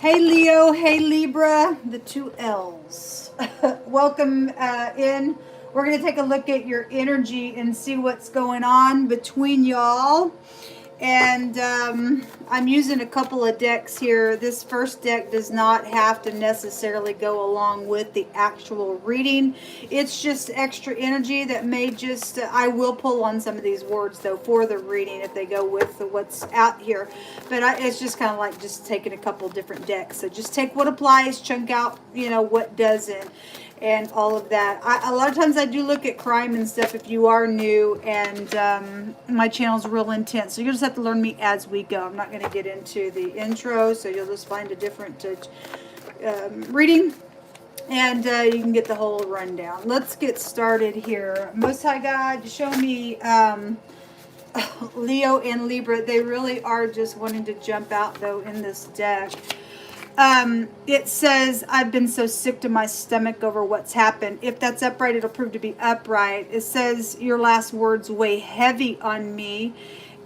Hey Leo, hey Libra, the two L's. Welcome in. We're going to take a look at your energy and see what's going on between y'all. And I'm using a couple of decks here. This first deck does not have to necessarily go along with the actual reading. It's just extra energy that may just, I will pull on some of these words though for the reading if they go with what's out here. But it's just kind of like just taking a couple different decks. So just take what applies, chunk out, what doesn't. And all of that. A lot of times I do look at crime and stuff if you are new, and my channel's real intense. So you'll just have to learn me as we go. I'm not going to get into the intro, so you'll just find a different reading, and you can get the whole rundown. Let's get started here. Most High God, show me Leo and Libra. They really are just wanting to jump out, though, in this deck. It says, I've been so sick to my stomach over what's happened. If that's upright, it'll prove to be upright. It says, your last words weigh heavy on me.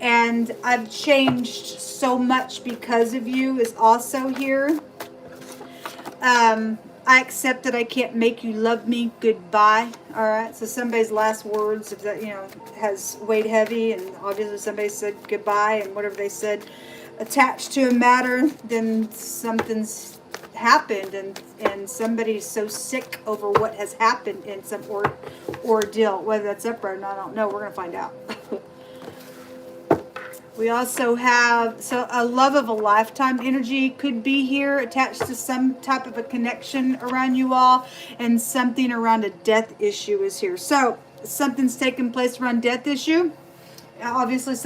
And I've changed so much because of you is also here. I accept that I can't make you love me. Goodbye. All right. So somebody's last words, if that, has weighed heavy. And obviously somebody said goodbye and whatever they said attached to a matter, then something's happened, and somebody's so sick over what has happened in some ordeal. Whether that's upright or not, I don't know. We're going to find out. We also have, so a love of a lifetime energy could be here attached to some type of a connection around you all, and something around a death issue is here. So something's taking place around death issue. Obviously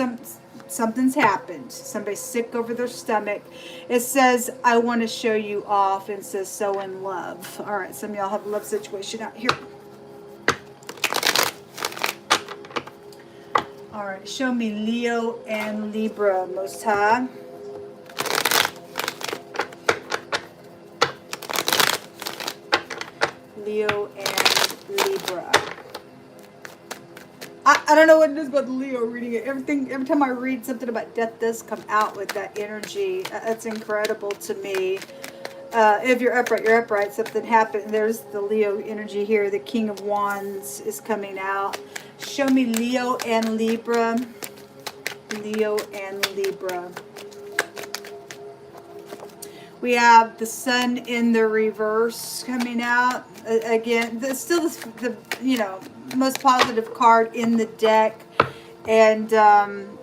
something's happened. Somebody's sick over their stomach. It says, I want to show you off, and it says, so in love. All right, some of y'all have a love situation out here. All right, show me Leo and Libra, Most High. Leo and Libra. I don't know what it is about the Leo reading it. Every time I read something about death does come out with that energy. That's incredible to me. If you're upright, you're upright. Something happened. There's the Leo energy here. The King of Wands is coming out. Show me Leo and Libra. Leo and Libra. We have the Sun in the reverse coming out. Again, still the most positive card in the deck. And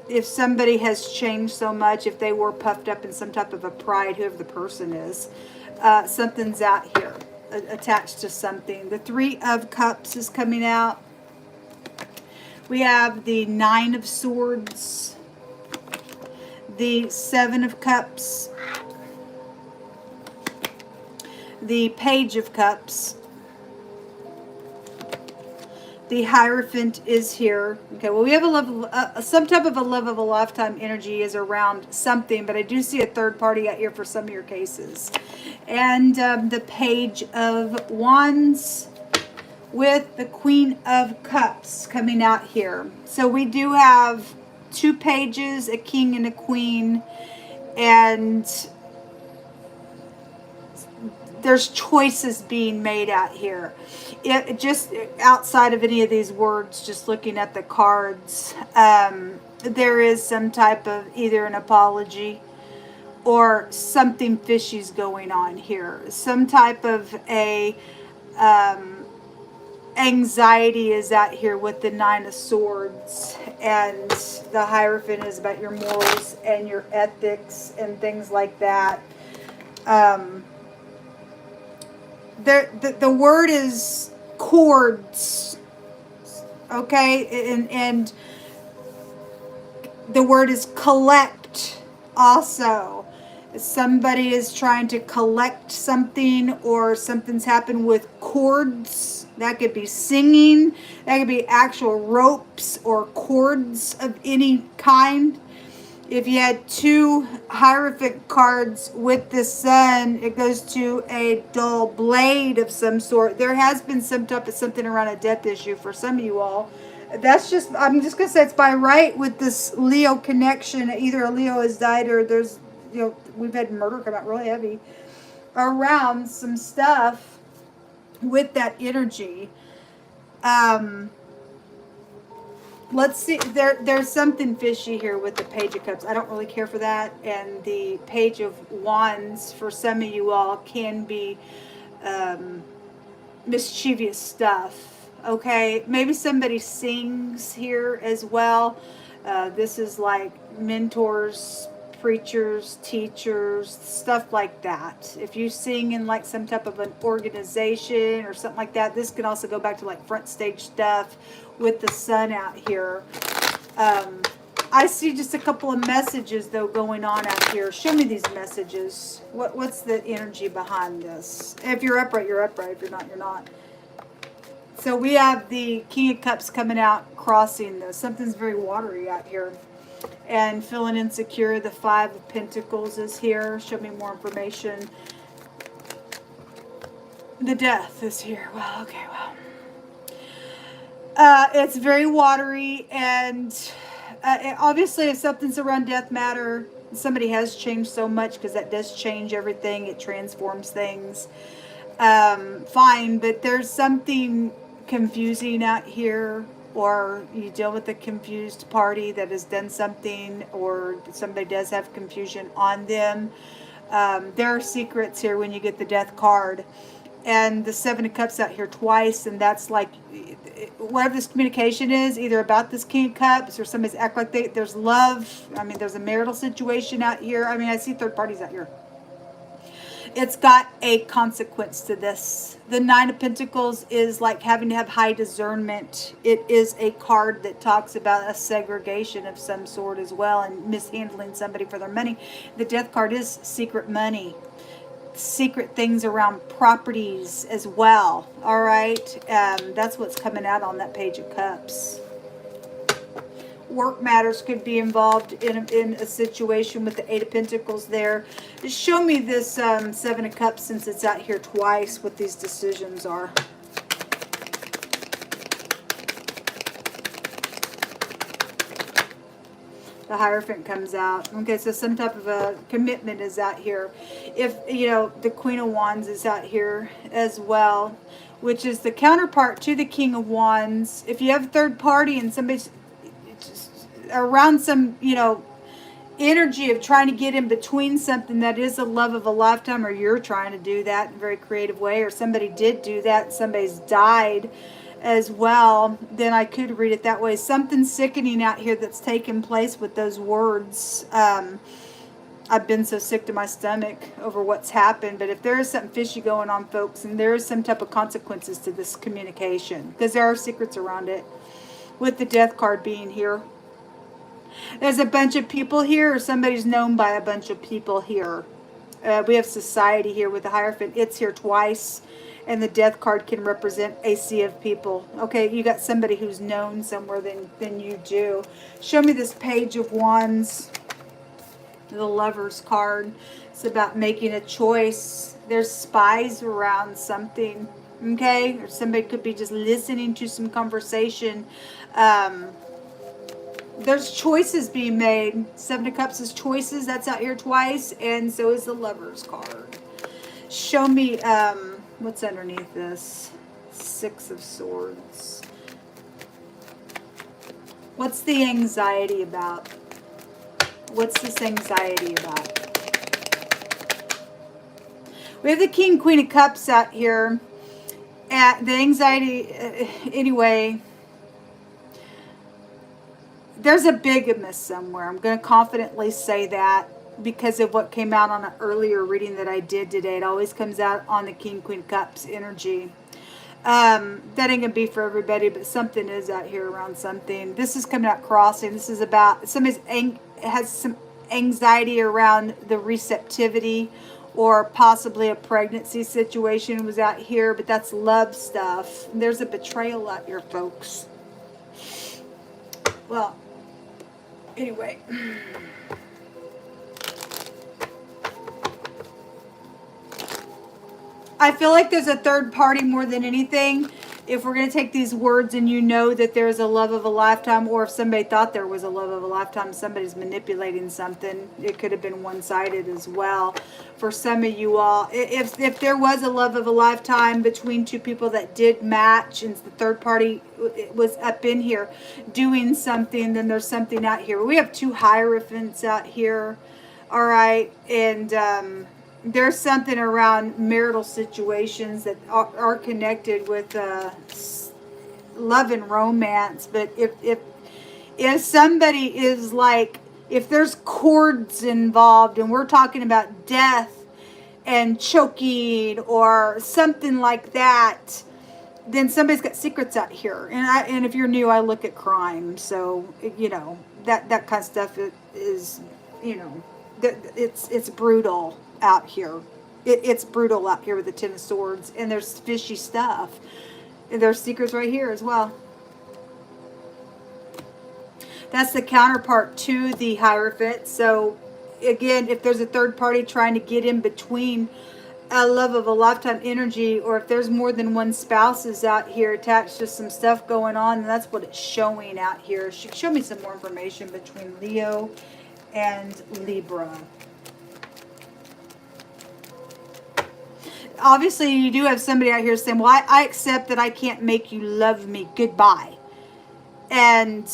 if somebody has changed so much, if they were puffed up in some type of a pride, whoever the person is, something's out here attached to something. The Three of Cups is coming out. We have the Nine of Swords, the Seven of Cups, the Page of Cups. The Hierophant is here. Okay, well, we have a love, some type of a love of a lifetime energy is around something, but I do see a third party out here for some of your cases. And the Page of Wands with the Queen of Cups coming out here. So we do have two pages, a king and a queen, and there's choices being made out here. It just outside of any of these words, just looking at the cards, there is some type of either an apology or something fishy's going on here. Some type of a anxiety is out here with the Nine of Swords, and the Hierophant is about your morals and your ethics and things like that. The word is cords, okay, and the word is collect also. Somebody is trying to collect something, or something's happened with cords. That could be singing, that could be actual ropes or cords of any kind. If you had two Hierophant cards with the Sun, it goes to a dull blade of some sort. There has been some type of something around a death issue for some of you all. That's just, I'm just going to say it's by right with this Leo connection. Either a Leo has died or there's you know, we've had murder come out really heavy around some stuff with that energy. Let's see, there's something fishy here with the Page of Cups. I don't really care for that. And the Page of Wands, for some of you all, can be mischievous stuff. Okay, maybe somebody sings here as well. This is like mentors, preachers, teachers, stuff like that. If you sing in like some type of an organization or something like that, this can also go back to like front stage stuff with the sun out here. I see just a couple of messages though going on out here. Show me these messages. What's the energy behind this? If you're upright, you're upright. If you're not, you're not. So we have the King of Cups coming out, crossing this. Something's very watery out here. And feeling insecure. The Five of Pentacles is here. Show me more information. The Death is here. Well, okay, well. It's very watery, and obviously if something's around death matter, somebody has changed so much, because that does change everything. It transforms things. Fine, but there's something confusing out here, or you deal with a confused party that has done something, or somebody does have confusion on them. There are secrets here when you get the Death card. And the Seven of Cups out here twice, and that's like, whatever this communication is, either about this King of Cups, or somebody's act like there's love. I mean, there's a marital situation out here. I mean, I see third parties out here. It's got a consequence to this. The Nine of Pentacles is like having to have high discernment. It is a card that talks about a segregation of some sort as well, and mishandling somebody for their money. The Death card is secret money. Secret things around properties as well. All right, that's what's coming out on that Page of Cups. Work matters could be involved in a situation with the Eight of Pentacles there. Just show me this Seven of Cups, since it's out here twice, what these decisions are. The Hierophant comes out. Okay, so some type of a commitment is out here. If, you know, the Queen of Wands is out here as well, which is the counterpart to the King of Wands. If you have a third party and somebody's around some, you know, energy of trying to get in between something that is a love of a lifetime, or you're trying to do that in a very creative way, or somebody did do that, somebody's died as well, then I could read it that way. Something sickening out here that's taken place with those words. I've been so sick to my stomach over what's happened. But if there is something fishy going on, folks, and there is some type of consequences to this communication, because there are secrets around it, with the Death card being here. There's a bunch of people here, or somebody's known by a bunch of people here. We have society here with the Hierophant. It's here twice. And the Death card can represent a sea of people. Okay, you got somebody who's known somewhere than you do. Show me this Page of Wands. The Lover's card. It's about making a choice. There's spies around something. Okay, or somebody could be just listening to some conversation. There's choices being made. Seven of Cups is choices. That's out here twice. And so is the Lover's card. Show me... what's underneath this? Six of Swords. What's the anxiety about? What's this anxiety about? We have the King, Queen of Cups out here. The anxiety, anyway, there's a bigamist somewhere. I'm going to confidently say that, because of what came out on an earlier reading that I did today. It always comes out on the King, Queen of Cups energy. That ain't gonna be for everybody, but something is out here around something. This is coming out crossing. This is about somebody has some anxiety around the receptivity, or possibly a pregnancy situation was out here, but that's love stuff. There's a betrayal out here, folks. Well, anyway. I feel like there's a third party more than anything. if we're going to take these words and you know that there's a love of a lifetime, or if somebody thought there was a love of a lifetime, somebody's manipulating something. It could have been one-sided as well. For some of you all, if there was a love of a lifetime between two people that did match and the third party was up in here doing something, then there's something out here. We have two Hierophants out here. All right. And there's something around marital situations that are connected with love and romance. But if somebody is like, if there's cords involved and we're talking about death and choking or something like that, then somebody's got secrets out here. And if you're new, I look at crime. So, you know, that kind of stuff is, you know, it's brutal out here. It's brutal out here with the Ten of Swords, and there's fishy stuff. And there's secrets right here as well. That's the counterpart to the Hierophant. So again, if there's a third party trying to get in between a love of a lifetime energy, or if there's more than one spouse is out here attached to some stuff going on, and that's what it's showing out here. Show me some more information between Leo and Libra. Obviously, you do have somebody out here saying, well, I accept that I can't make you love me. Goodbye. And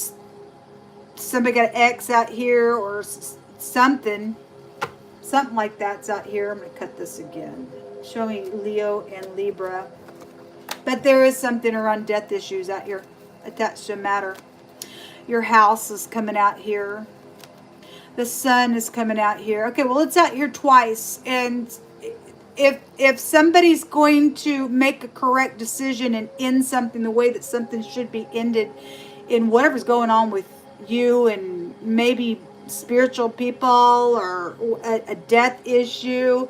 somebody got an X out here or something. Something like that's out here. I'm going to cut this again. Show me Leo and Libra. But there is something around death issues out here attached to matter. Your house is coming out here. The sun is coming out here. Okay, well, it's out here twice. And if somebody's going to make a correct decision and end something the way that something should be ended in whatever's going on with you and maybe spiritual people or a death issue,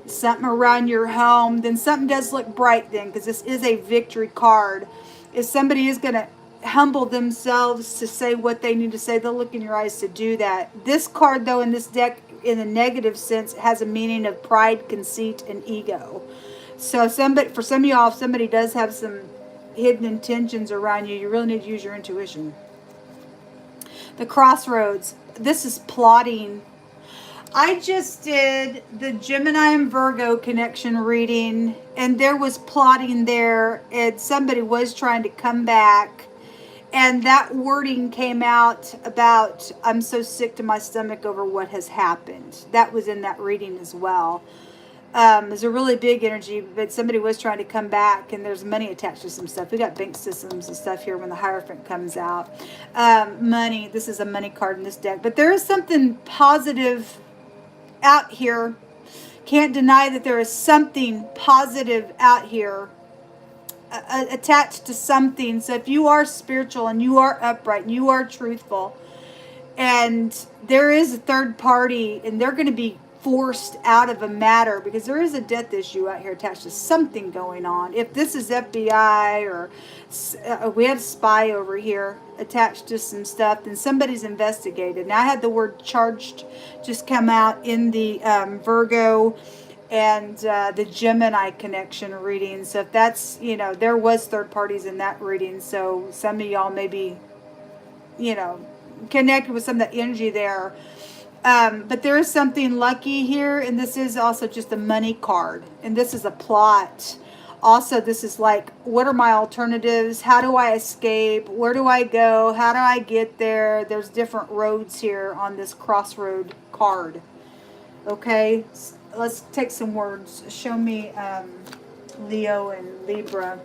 something around your home, then something does look bright then, because this is a victory card. If somebody is going to humble themselves to say what they need to say, they'll look in your eyes to do that. This card, though, in this deck, in the negative sense, has a meaning of pride, conceit, and ego. So for some of y'all, if somebody does have some hidden intentions around you, you really need to use your intuition. The Crossroads. This is plotting. I just did the Gemini and Virgo connection reading, and there was plotting there, and somebody was trying to come back. And that wording came out about, I'm so sick to my stomach over what has happened. That was in that reading as well. There's a really big energy, but somebody was trying to come back, and there's money attached to some stuff. We got bank systems and stuff here when the Hierophant comes out. Money, this is a money card in this deck. But there is something positive out here. Can't deny that there is something positive out here attached to something. So if you are spiritual and you are upright and you are truthful, and there is a third party and they're going to be forced out of a matter because there is a death issue out here attached to something going on. If this is FBI or we have spy over here attached to some stuff, then somebody's investigated. Now I had the word charged just come out in the Virgo and the Gemini connection reading. So if that's, you know, there was third parties in that reading. So some of y'all maybe, you know, connected with some of that energy there. But there is something lucky here. And this is also just a money card. And this is a plot. Also, this is like, what are my alternatives? How do I escape? Where do I go? How do I get there? There's different roads here on this crossroad card. Okay. Let's take some words. Show me Leo and Libra.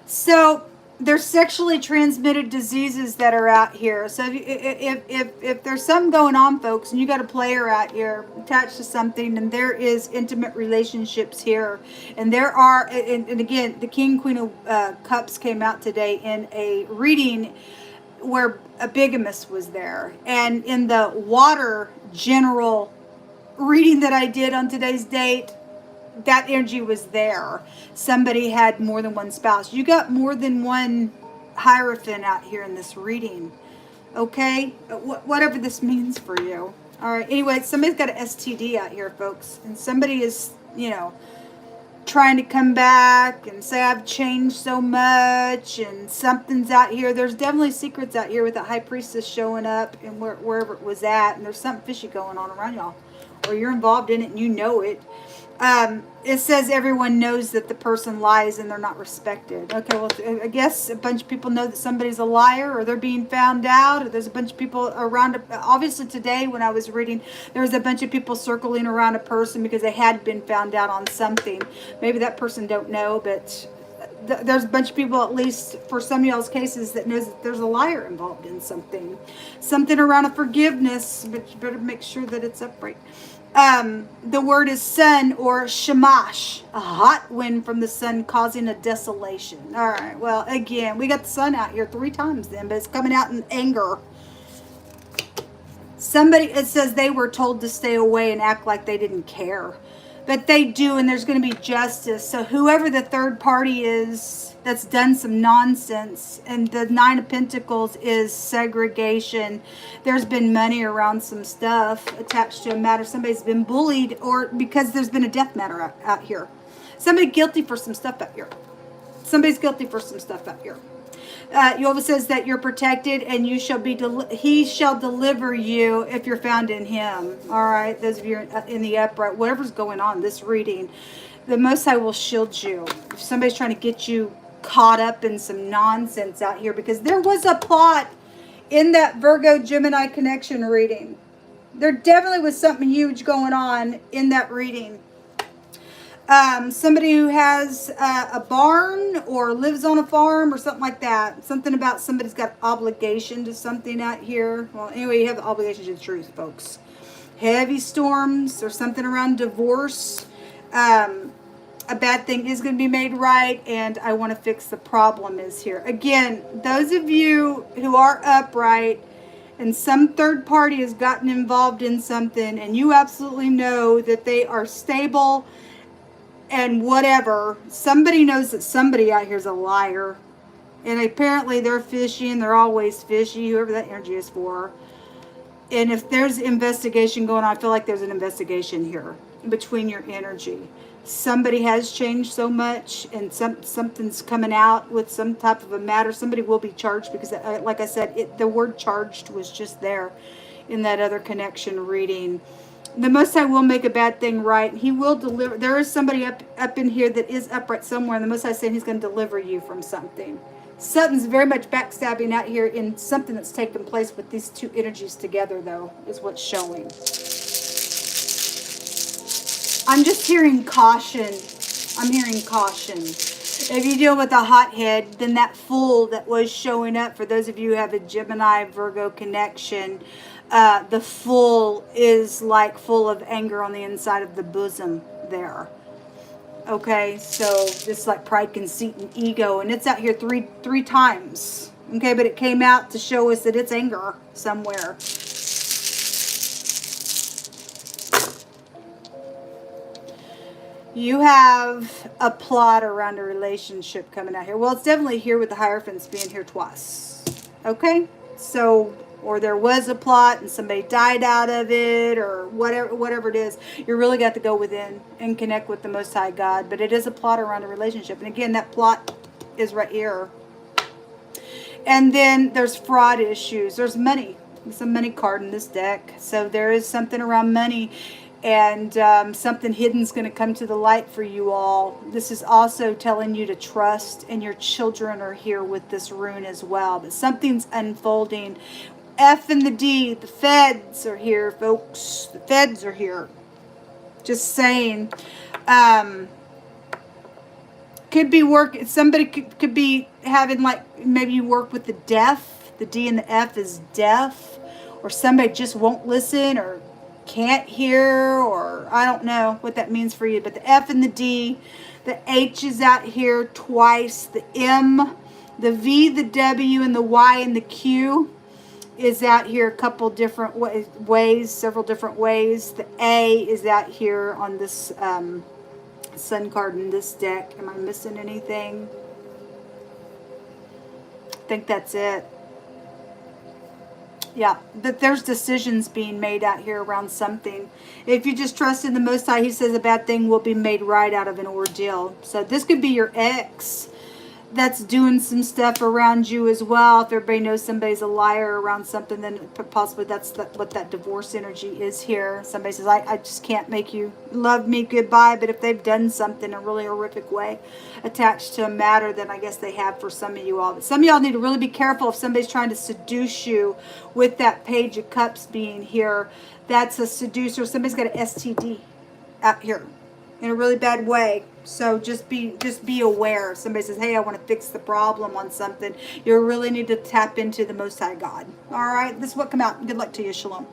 So there's sexually transmitted diseases that are out here. So if there's something going on, folks, and you got a player out here attached to something, and there is intimate relationships here, and there are, and again, the King, Queen of Cups came out today in a reading where a bigamist was there. And in the water general reading that I did on today's date, that energy was there. Somebody had more than one spouse. You got more than one Hierophant out here in this reading. Okay? Whatever this means for you. All right. Anyway, somebody's got an STD out here, folks. And somebody is, you know, trying to come back and say, I've changed so much and something's out here. There's definitely secrets out here with the High Priestess showing up and wherever it was at. And there's something fishy going on around y'all. Or you're involved in it and you know it. It says everyone knows that the person lies and they're not respected. Okay, well, I guess a bunch of people know that somebody's a liar or they're being found out. Or there's a bunch of people around. Obviously today when I was reading, there was a bunch of people circling around a person because they had been found out on something. Maybe that person don't know, but there's a bunch of people, at least for some of y'all's cases, that knows that there's a liar involved in something. Something around a forgiveness, but you better make sure that it's upright. The word is sun or ShAhH, a hot wind from the sun causing a desolation. All right, well, again, we got the sun out here 3 times then, but it's coming out in anger. Somebody, it says they were told to stay away and act like they didn't care. But they do, and there's going to be justice. So whoever the third party is that's done some nonsense, and the 9 of Pentacles is segregation. There's been money around some stuff attached to a matter. Somebody's been bullied, or because there's been a death matter out here. Somebody guilty for some stuff out here. Somebody's guilty for some stuff out here. Jehovah says that you're protected and you shall be he shall deliver you if you're found in him. All right, those of you in the upright, whatever's going on this reading, the Most High will shield you. If somebody's trying to get you caught up in some nonsense out here, because there was a plot in that Virgo Gemini connection reading. There definitely was something huge going on in that reading. Somebody who has a barn or lives on a farm or something like that. Something about somebody's got obligation to something out here. Well, anyway, you have the obligation to the truth, folks. Heavy storms or something around divorce. A bad thing is going to be made right, and I want to fix the problem is here. Again, those of you who are upright and some third party has gotten involved in something and you absolutely know that they are stable and whatever, somebody knows that somebody out here is a liar. And apparently they're fishy, and they're always fishy, whoever that energy is for. And if there's investigation going on, I feel like there's an investigation here between your energy. Somebody has changed so much, and something's coming out with some type of a matter. Somebody will be charged because, like I said, the word charged was just there in that other connection reading. The Most High will make a bad thing right. He will deliver. There is somebody up in here that is upright somewhere, and the Most High is saying he's going to deliver you from something. Something's very much backstabbing out here in something that's taken place with these two energies together, though, is what's showing. I'm just hearing caution. I'm hearing caution. If you deal with a hothead, then that fool that was showing up, for those of you who have a Gemini Virgo connection, the fool is like full of anger on the inside of the bosom there. Okay, so it's like pride, conceit, and ego, and it's out here three times. Okay, but it came out to show us that it's anger somewhere. You have a plot around a relationship coming out here. Well, it's definitely here with the Hierophants being here twice. Okay, so, or there was a plot and somebody died out of it, or whatever it is. You really got to go within and connect with the Most High God. But it is a plot around a relationship. And again, that plot is right here. And then there's fraud issues. There's money. There's a money card in this deck. So there is something around money. And something hidden is going to come to the light for you all. This is also telling you to trust. And your children are here with this rune as well. But something's unfolding. F and the D, the feds are here, folks. The feds are here. Just saying. Could be work. Somebody could be having, like, maybe you work with the deaf. The D and the F is deaf. Or somebody just won't listen or can't hear, or I don't know what that means for you. But the F and the D, the H is out here twice. The M, the V, the W, and the Y and the Q is out here a couple different ways, several different ways. The A is out here on this Sun card in this deck. Am I missing anything? I think that's it. Yeah, that there's decisions being made out here around something. If you just trust in the Most High, he says a bad thing will be made right out of an ordeal. So this could be your ex that's doing some stuff around you as well. If everybody knows somebody's a liar around something, then possibly that's what that divorce energy is here. Somebody says, I just can't make you love me, goodbye. But if they've done something in a really horrific way attached to a matter, then I guess they have for some of you all. But some of y'all need to really be careful if somebody's trying to seduce you with that Page of Cups being here. That's a seducer. Somebody's got an STD out here in a really bad way. So just be aware. If somebody says, hey, I want to fix the problem on something, you really need to tap into the Most High God. All right, this is what come out. Good luck to you. Shalom.